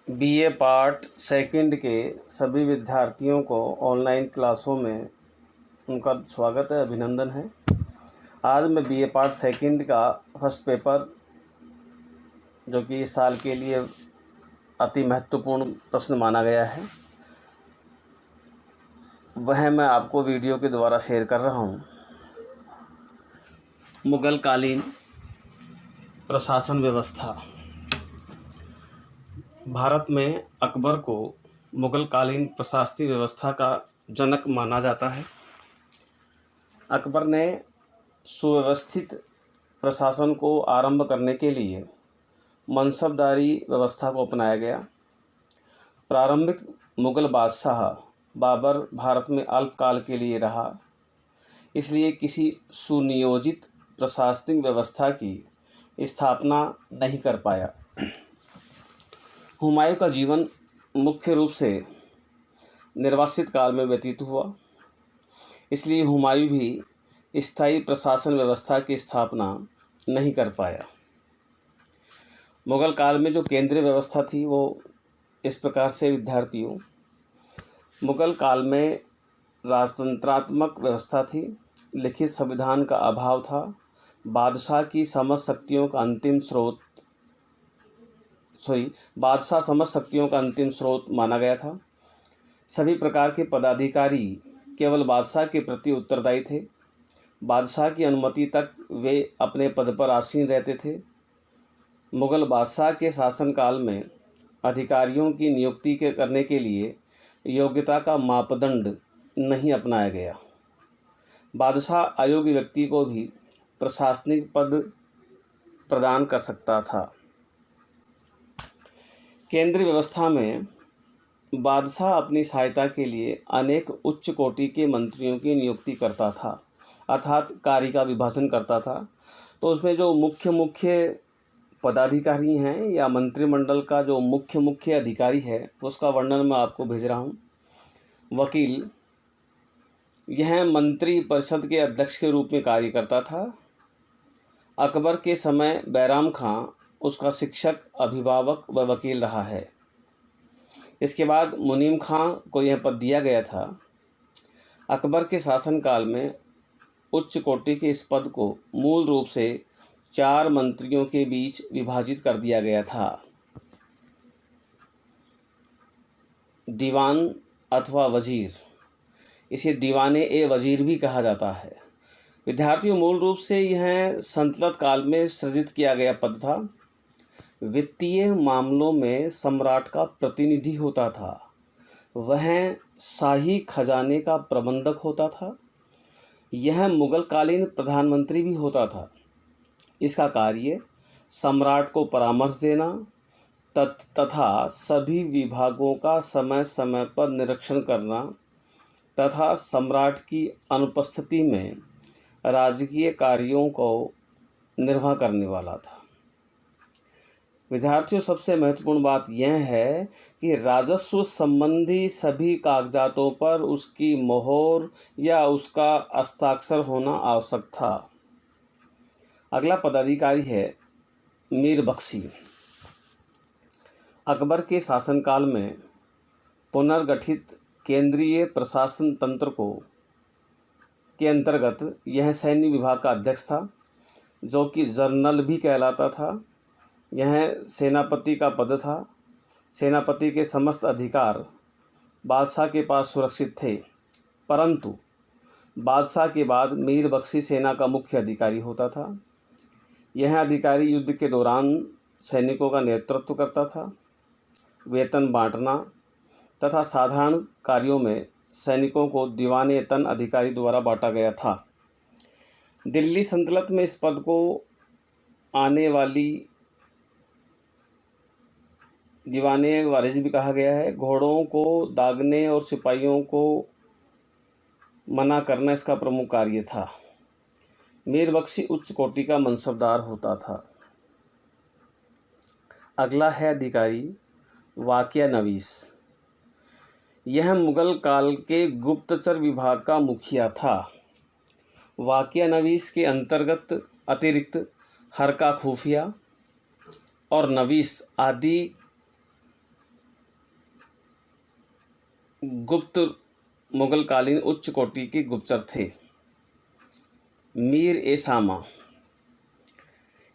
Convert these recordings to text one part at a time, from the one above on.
BA part second के सभी विद्यार्थियों को ऑनलाइन क्लासों में उनका स्वागत है, अभिनंदन है। आज मैं बीए पार्ट सेकंड का फर्स्ट पेपर, जो कि इस साल के लिए अति महत्वपूर्ण प्रश्न माना गया है, वह मैं आपको वीडियो के द्वारा शेयर कर रहा हूँ। मुग़ल कालीन प्रशासन व्यवस्था। भारत में अकबर को मुग़ल कालीन प्रशासनिक व्यवस्था का जनक माना जाता है। अकबर ने सुव्यवस्थित प्रशासन को आरंभ करने के लिए मनसबदारी व्यवस्था को अपनाया गया। प्रारंभिक मुग़ल बादशाह बाबर भारत में अल्पकाल के लिए रहा, इसलिए किसी सुनियोजित प्रशासनिक व्यवस्था की स्थापना नहीं कर पाया। हुमायूं का जीवन मुख्य रूप से निर्वासित काल में व्यतीत हुआ, इसलिए हुमायूं भी स्थायी प्रशासन व्यवस्था की स्थापना नहीं कर पाया। मुग़ल काल में जो केंद्रीय व्यवस्था थी वो इस प्रकार से विद्यार्थियों, मुग़ल काल में राजतंत्रात्मक व्यवस्था थी, लिखित संविधान का अभाव था, बादशाह समस्त शक्तियों का अंतिम स्रोत माना गया था। सभी प्रकार के पदाधिकारी केवल बादशाह के प्रति उत्तरदायी थे। बादशाह की अनुमति तक वे अपने पद पर आसीन रहते थे। मुग़ल बादशाह के शासनकाल में अधिकारियों की नियुक्ति करने के लिए योग्यता का मापदंड नहीं अपनाया गया। बादशाह अयोग्य व्यक्ति को भी प्रशासनिक पद प्रदान कर सकता था। केंद्रीय व्यवस्था में बादशाह अपनी सहायता के लिए अनेक उच्च कोटि के मंत्रियों की नियुक्ति करता था, अर्थात कार्य का विभाजन करता था। तो उसमें जो मुख्य पदाधिकारी हैं या मंत्रिमंडल का जो मुख्य अधिकारी है, उसका वर्णन मैं आपको भेज रहा हूँ। वकील, यह मंत्री परिषद के अध्यक्ष के रूप में कार्य करता था। अकबर के समय बैराम खां उसका शिक्षक, अभिभावक व वकील रहा है। इसके बाद मुनीम खां को यह पद दिया गया था। अकबर के शासनकाल में उच्च कोटि के इस पद को मूल रूप से 4 मंत्रियों के बीच विभाजित कर दिया गया था। दीवान अथवा वजीर, इसे दीवाने वजीर भी कहा जाता है। विद्यार्थियों, मूल रूप से यह संतलत काल में सृजित किया गया पद था। वित्तीय मामलों में सम्राट का प्रतिनिधि होता था। वह शाही खजाने का प्रबंधक होता था। यह मुग़ल कालीन प्रधानमंत्री भी होता था। इसका कार्य सम्राट को परामर्श देना तथा सभी विभागों का समय समय पर निरीक्षण करना तथा सम्राट की अनुपस्थिति में राजकीय कार्यों को निर्वाह करने वाला था। विद्यार्थियों, सबसे महत्वपूर्ण बात यह है कि राजस्व संबंधी सभी कागजातों पर उसकी मोहर या उसका हस्ताक्षर होना आवश्यक था। अगला पदाधिकारी है मीर बख्शी। अकबर के शासनकाल में पुनर्गठित केंद्रीय प्रशासन तंत्र के अंतर्गत यह सैन्य विभाग का अध्यक्ष था, जो कि जनरल भी कहलाता था। यह सेनापति का पद था। सेनापति के समस्त अधिकार बादशाह के पास सुरक्षित थे, परंतु बादशाह के बाद मीर बख्शी सेना का मुख्य अधिकारी होता था। यह अधिकारी युद्ध के दौरान सैनिकों का नेतृत्व करता था। वेतन बांटना तथा साधारण कार्यों में सैनिकों को दीवाने तन अधिकारी द्वारा बांटा गया था। दिल्ली सल्तनत में इस पद को आने वाली दीवाने वारिस भी कहा गया है। घोड़ों को दागने और सिपाहियों को मना करना इसका प्रमुख कार्य था। मीर बख्शी उच्च कोटि का मनसबदार होता था। अगला है अधिकारी वाक़िया नवीस। यह मुग़ल काल के गुप्तचर विभाग का मुखिया था। वाक़िया नवीस के अंतर्गत अतिरिक्त हरका खुफिया और नवीस आदि गुप्त मुगलकालीन उच्च कोटि के गुप्तचर थे। मीर ए सामा,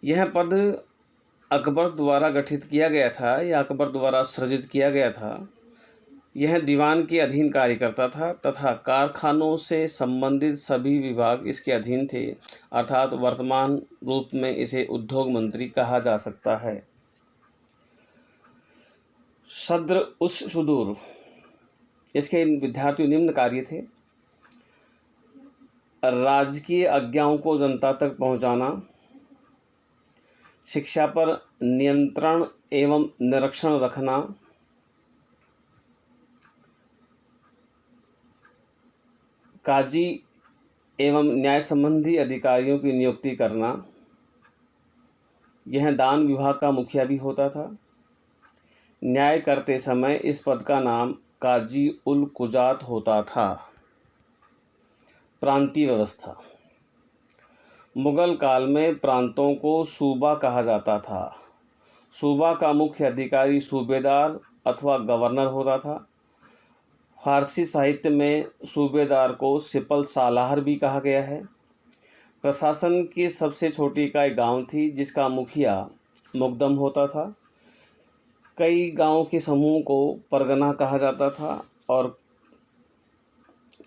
यह पद अकबर द्वारा गठित किया गया था या अकबर द्वारा सृजित किया गया था। यह दीवान के अधीन कार्य करता था तथा कारखानों से संबंधित सभी विभाग इसके अधीन थे, अर्थात वर्तमान रूप में इसे उद्योग मंत्री कहा जा सकता है। सद्र उस सुदूर, इसके विद्यार्थी निम्न कार्य थे: राजकीय आज्ञाओं को जनता तक पहुंचाना, शिक्षा पर नियंत्रण एवं निरीक्षण रखना, काजी एवं न्याय संबंधी अधिकारियों की नियुक्ति करना। यह दान विभाग का मुखिया भी होता था। न्याय करते समय इस पद का नाम काजी उल कुजात होता था। प्रांतीय व्यवस्था, मुगल काल में प्रांतों को सूबा कहा जाता था। सूबा का मुख्य अधिकारी सूबेदार अथवा गवर्नर होता था। फारसी साहित्य में सूबेदार को सिपल सालाहर भी कहा गया है। प्रशासन की सबसे छोटी इकाई गांव थी, जिसका मुखिया मुकद्दम होता था। कई गांवों के समूह को परगना कहा जाता था और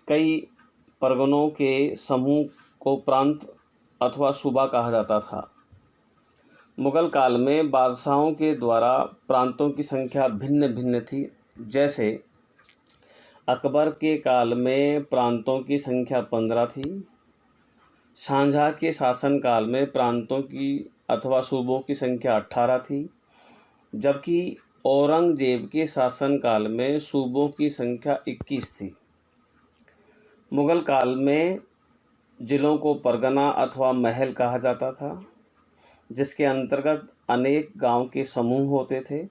कई परगनों के समूह को प्रांत अथवा सूबा कहा जाता था। मुगल काल में बादशाहों के द्वारा प्रांतों की संख्या भिन्न भिन्न थी। जैसे अकबर के काल में प्रांतों की संख्या 15 थी। शाहजहाँ के शासनकाल में प्रांतों की अथवा सूबों की संख्या 18 थी, जबकि औरंगजेब के शासनकाल में सूबों की संख्या 21 थी। मुगल काल में जिलों को परगना अथवा महल कहा जाता था, जिसके अंतर्गत अनेक गांव के समूह होते थे।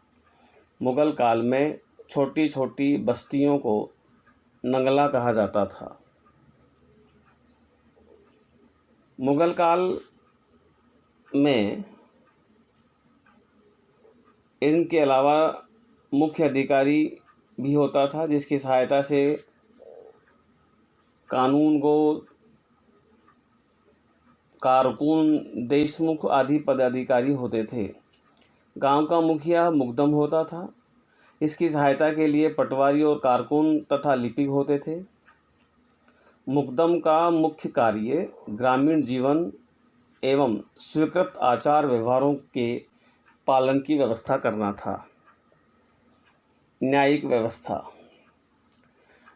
मुगल काल में छोटी छोटी बस्तियों को नंगला कहा जाता था। मुगल काल में इनके अलावा मुख्य अधिकारी भी होता था, जिसकी सहायता से कानून गो, कारकुन, देशमुख आदि पदाधिकारी होते थे। गांव का मुखिया मुकद्दम होता था। इसकी सहायता के लिए पटवारी और कारकुन तथा लिपिक होते थे। मुकद्दम का मुख्य कार्य ग्रामीण जीवन एवं स्वीकृत आचार व्यवहारों के पालन की व्यवस्था करना था। न्यायिक व्यवस्था,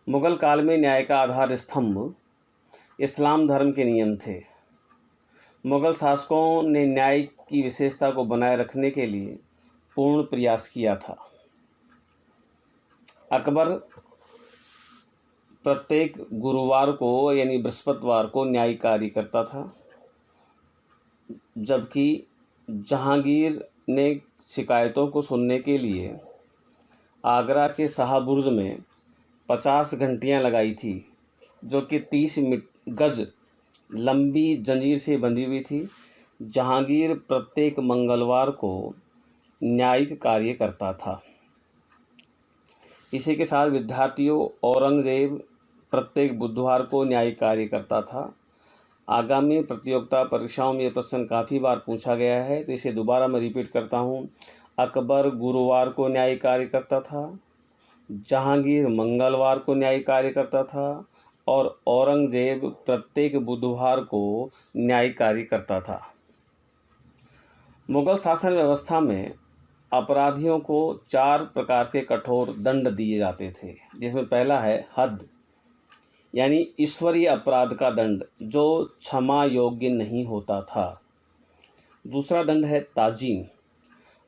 मुगल काल में न्याय का आधार स्तंभ इस्लाम धर्म के नियम थे। मुगल शासकों ने न्याय की विशेषता को बनाए रखने के लिए पूर्ण प्रयास किया था। अकबर प्रत्येक गुरुवार को यानी बृहस्पतिवार को न्यायिक कार्य करता था, जबकि जहांगीर ने शिकायतों को सुनने के लिए आगरा के शाहबुर्ज में 50 घंटियां लगाई थी, जो कि 30 गज लंबी जंजीर से बंधी हुई थी। जहांगीर प्रत्येक मंगलवार को न्यायिक कार्य करता था। इसी के साथ विद्यार्थियों, औरंगजेब प्रत्येक बुधवार को न्यायिक कार्य करता था। आगामी प्रतियोगिता परीक्षाओं में यह प्रश्न काफ़ी बार पूछा गया है, तो इसे दोबारा मैं रिपीट करता हूँ। अकबर गुरुवार को न्यायिक कार्य करता था, जहांगीर मंगलवार को न्यायिक कार्य करता था और औरंगजेब प्रत्येक बुधवार को न्यायिक कार्य करता था। मुगल शासन व्यवस्था में अपराधियों को 4 प्रकार के कठोर दंड दिए जाते थे, जिसमें पहला है हद, यानी ईश्वरीय अपराध का दंड, जो क्षमा योग्य नहीं होता था। दूसरा दंड है ताजीम,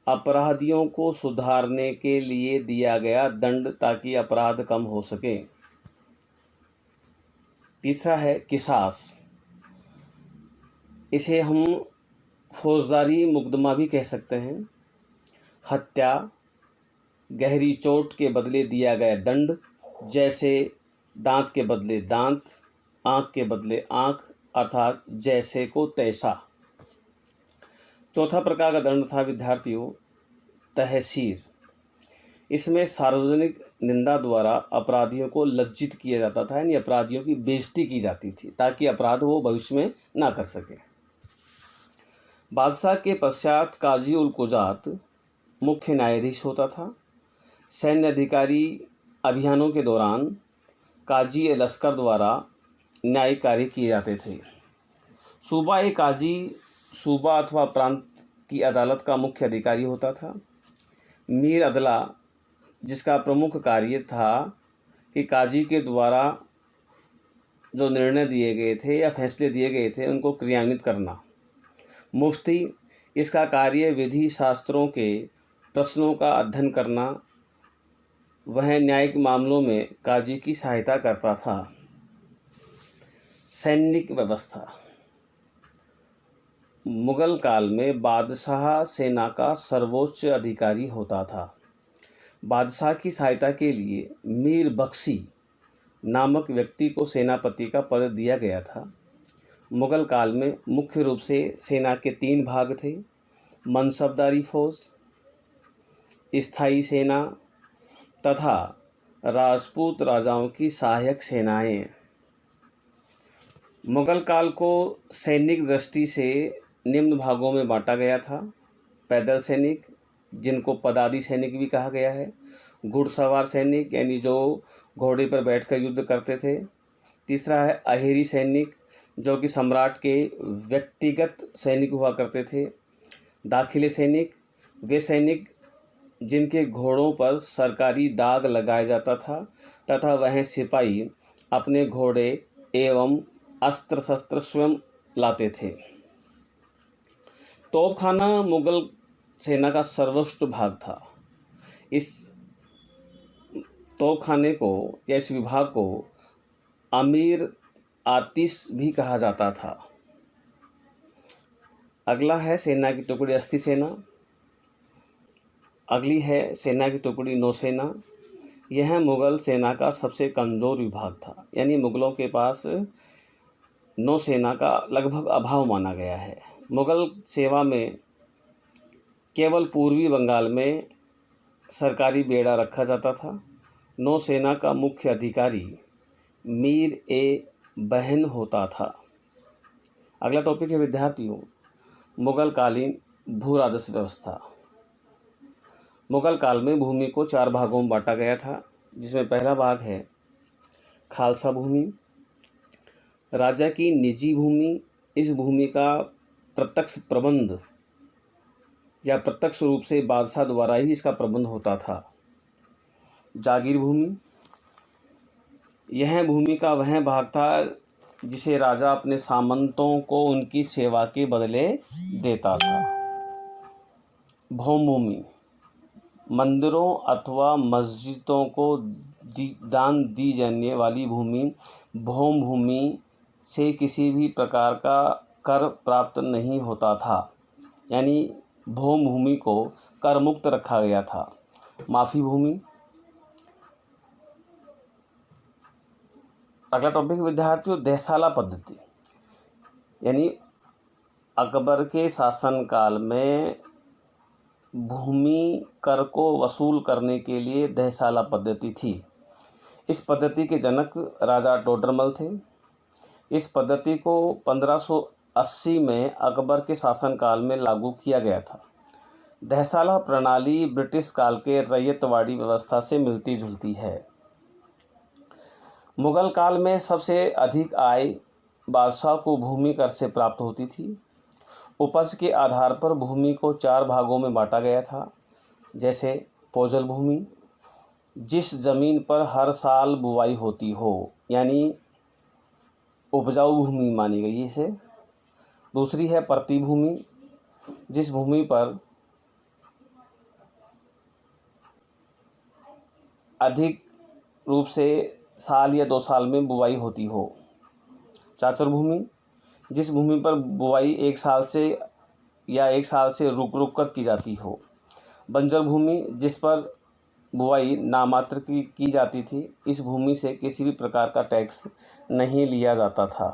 अपराधियों को सुधारने के लिए दिया गया दंड ताकि अपराध कम हो सके। तीसरा है किसास, इसे हम फौजदारी मुकदमा भी कह सकते हैं। हत्या, गहरी चोट के बदले दिया गया दंड, जैसे दांत के बदले दांत, आँख के बदले आँख, अर्थात जैसे को तैसा। चौथा प्रकार का दंड था विद्यार्थियों तहसीर, इसमें सार्वजनिक निंदा द्वारा अपराधियों को लज्जित किया जाता था, यानी अपराधियों की बेइज्जती की जाती थी ताकि अपराध वो भविष्य में ना कर सके। बादशाह के पश्चात काजी उल कुजात मुख्य न्यायाधीश होता था। सैन्य अधिकारी अभियानों के दौरान काजी ए लश्कर द्वारा न्याय कार्य किए जाते थे। सूबा ए काजी सूबा अथवा प्रांत की अदालत का मुख्य अधिकारी होता था। मीर अदला, जिसका प्रमुख कार्य था कि काजी के द्वारा जो निर्णय दिए गए थे या फैसले दिए गए थे उनको क्रियान्वित करना। मुफ्ती, इसका कार्य विधि शास्त्रों के प्रश्नों का अध्ययन करना। वह न्यायिक मामलों में काजी की सहायता करता था। सैनिक व्यवस्था। मुगल काल में बादशाह सेना का सर्वोच्च अधिकारी होता था। बादशाह की सहायता के लिए मीर बख्शी नामक व्यक्ति को सेनापति का पद दिया गया था। मुगल काल में मुख्य रूप से सेना के 3 भाग थे: मनसबदारी फौज, स्थायी सेना तथा राजपूत राजाओं की सहायक सेनाएं। मुगल काल को सैनिक दृष्टि से निम्न भागों में बांटा गया था: पैदल सैनिक, जिनको पदादी सैनिक भी कहा गया है; घुड़सवार सैनिक, यानी जो घोड़े पर बैठकर युद्ध करते थे; तीसरा है अहेरी सैनिक, जो कि सम्राट के व्यक्तिगत सैनिक हुआ करते थे; दाखिले सैनिक, वे सैनिक जिनके घोड़ों पर सरकारी दाग लगाया जाता था तथा वह सिपाही अपने घोड़े एवं अस्त्र शस्त्र स्वयं लाते थे। तोपखाना मुगल सेना का सर्वोच्च भाग था। इस तोपखाने को या इस विभाग को अमीर आतिश भी कहा जाता था। अगला है सेना की टुकड़ी अस्थि सेना। अगली है सेना की टुकड़ी नौसेना। यह मुगल सेना का सबसे कमज़ोर विभाग था, यानी मुगलों के पास नौसेना का लगभग अभाव माना गया है। मुगल सेवा में केवल पूर्वी बंगाल में सरकारी बेड़ा रखा जाता था। नौसेना का मुख्य अधिकारी मीर ए बहन होता था। अगला टॉपिक है विद्यार्थियों, मुगल कालीन भू राजस्व व्यवस्था। मुगल काल में भूमि को 4 भागों में बांटा गया था, जिसमें पहला भाग है खालसा भूमि, राजा की निजी भूमि। इस भूमि का प्रत्यक्ष प्रबंध या प्रत्यक्ष रूप से बादशाह द्वारा ही इसका प्रबंध होता था। जागीर भूमि, यह भूमि का वह भाग था जिसे राजा अपने सामंतों को उनकी सेवा के बदले देता था। भौम भूमि, मंदिरों अथवा मस्जिदों को दान दी जाने वाली भूमि। भौम भूमि से किसी भी प्रकार का कर प्राप्त नहीं होता था, यानी भौम भूमि को कर मुक्त रखा गया था। माफी भूमि। अगला टॉपिक विद्यार्थियों, देहसाला पद्धति, यानी अकबर के शासनकाल में भूमि कर को वसूल करने के लिए देहसाला पद्धति थी। इस पद्धति के जनक राजा टोडरमल थे। इस पद्धति को 1580 में अकबर के शासनकाल में लागू किया गया था। देहसाला प्रणाली ब्रिटिश काल के रैयतवाड़ी व्यवस्था से मिलती जुलती है। मुगल काल में सबसे अधिक आय बादशाह को भूमि कर से प्राप्त होती थी। उपज के आधार पर भूमि को 4 भागों में बांटा गया था, जैसे पोजल भूमि, जिस जमीन पर हर साल बुवाई होती हो, यानी उपजाऊ भूमि मानी गई इसे। दूसरी है प्रति भूमि, जिस भूमि पर अधिक रूप से साल या 2 साल में बुवाई होती हो। चाचर भूमि, जिस भूमि पर बुवाई 1 साल से या 1 साल से रुक कर की जाती हो। बंजर भूमि, जिस पर बुवाई नामात्र की जाती थी। इस भूमि से किसी भी प्रकार का टैक्स नहीं लिया जाता था।